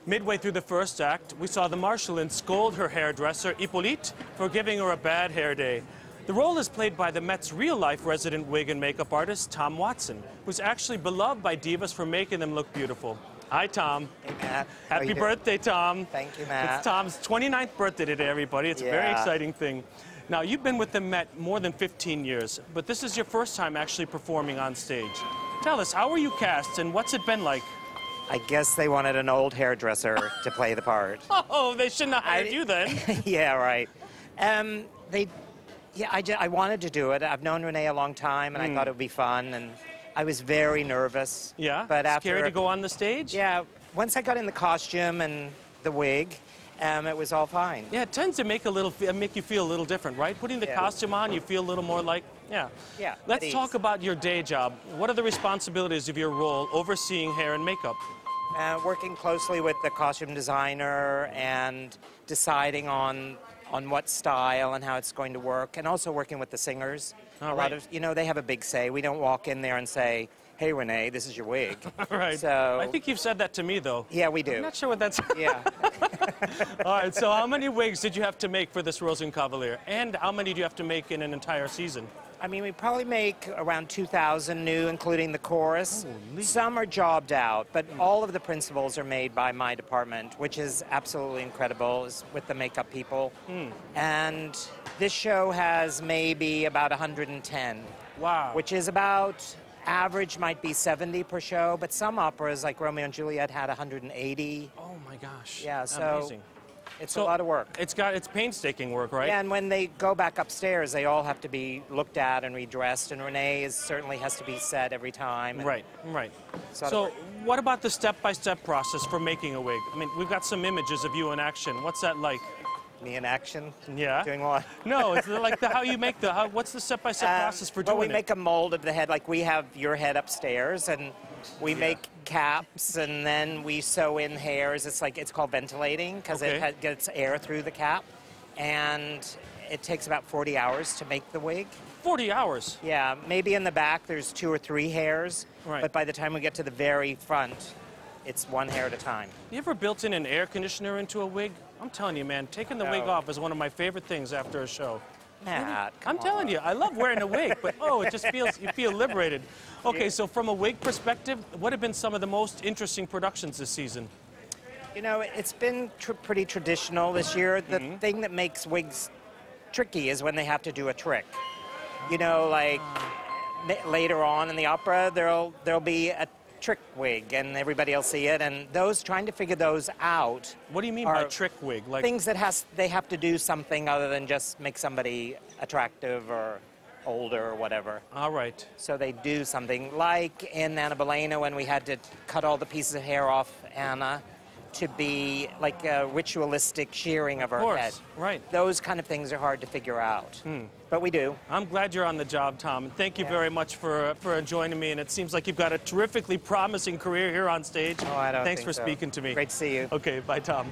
Midway through the first act, we saw the Marshallin scold her hairdresser, Hippolyte, for giving her a bad hair day. The role is played by the Met's real-life resident wig and makeup artist, Tom Watson, who's actually beloved by divas for making them look beautiful. Hi, Tom. Hey, Matt. Happy birthday, Tom. Thank you, Matt. It's Tom's 29th birthday today, everybody. It's a very exciting thing. Now, you've been with the Met more than 15 years, but this is your first time actually performing on stage. Tell us, how were you cast, and what's it been like? I guess they wanted an old hairdresser to play the part. Oh, they shouldn't have hired you then. Yeah, right. I wanted to do it. I've known Renee a long time, and I thought it would be fun, and I was very nervous. Yeah? But scary to go on the stage? Yeah. Once I got in the costume and the wig, it was all fine. Yeah, it tends to make you feel a little different, right? Putting the costume on, you feel a little more like, yeah. Let's talk about your day job. What are the responsibilities of your role overseeing hair and makeup? Working closely with the costume designer and deciding on what style and how it's going to work, and also working with the singers. A lot of, they have a big say. We don't walk in there and say, "Hey, Renee, this is your wig." Right. So I think you've said that to me, though. Yeah, we do. I'm not sure what that's. Yeah. All right. So, how many wigs did you have to make for this Rosenkavalier, and how many do you have to make in an entire season? I mean, we probably make around 2,000 new, including the chorus. Holy. Some are jobbed out, but all of the principals are made by my department, which is absolutely incredible, is with the makeup people. And this show has maybe about 110. Wow. Which is about, average might be 70 per show, but some operas, like Romeo and Juliet, had 180. Oh my gosh. Yeah, so amazing. It's a lot of work. It's painstaking work, right? Yeah, and when they go back upstairs, they all have to be looked at and redressed, and Renee certainly has to be set every time. Right. So what about the step-by-step process for making a wig? I mean, we've got some images of you in action. What's that like? Me in action? Yeah. Doing what? No, it's like how you make what's the step-by-step process for doing it? Well, we make a mold of the head, like we have your head upstairs, and we make caps, and then we sew in hairs. It's called ventilating, because it gets air through the cap, and it takes about 40 hours to make the wig. 40 hours? Yeah, maybe in the back there's 2 or 3 hairs, but by the time we get to the very front, it's 1 hair at a time. You ever built in an air conditioner into a wig? I'm telling you, man, taking the wig off is one of my favorite things after a show. Matt, I'm telling you, I love wearing a wig, but it just feels, you feel liberated. Okay, so from a wig perspective, what have been some of the most interesting productions this season? You know, it's been pretty traditional this year. The thing that makes wigs tricky is when they have to do a trick. You know, like later on in the opera, there'll be a trick wig, and everybody will see it, and trying to figure those out. What do you mean by trick wig? Like things that they have to do something other than just make somebody attractive or older or whatever. All right. So they do something, like in Anna Bolena, when we had to cut all the pieces of hair off Anna to be like a ritualistic shearing of her head. Right. Those kind of things are hard to figure out. But we do. I'm glad you're on the job, Tom. And thank you very much for joining me. And it seems like you've got a terrifically promising career here on stage. Oh, I don't Thanks think for so. speaking to me. Great to see you. Okay, bye, Tom.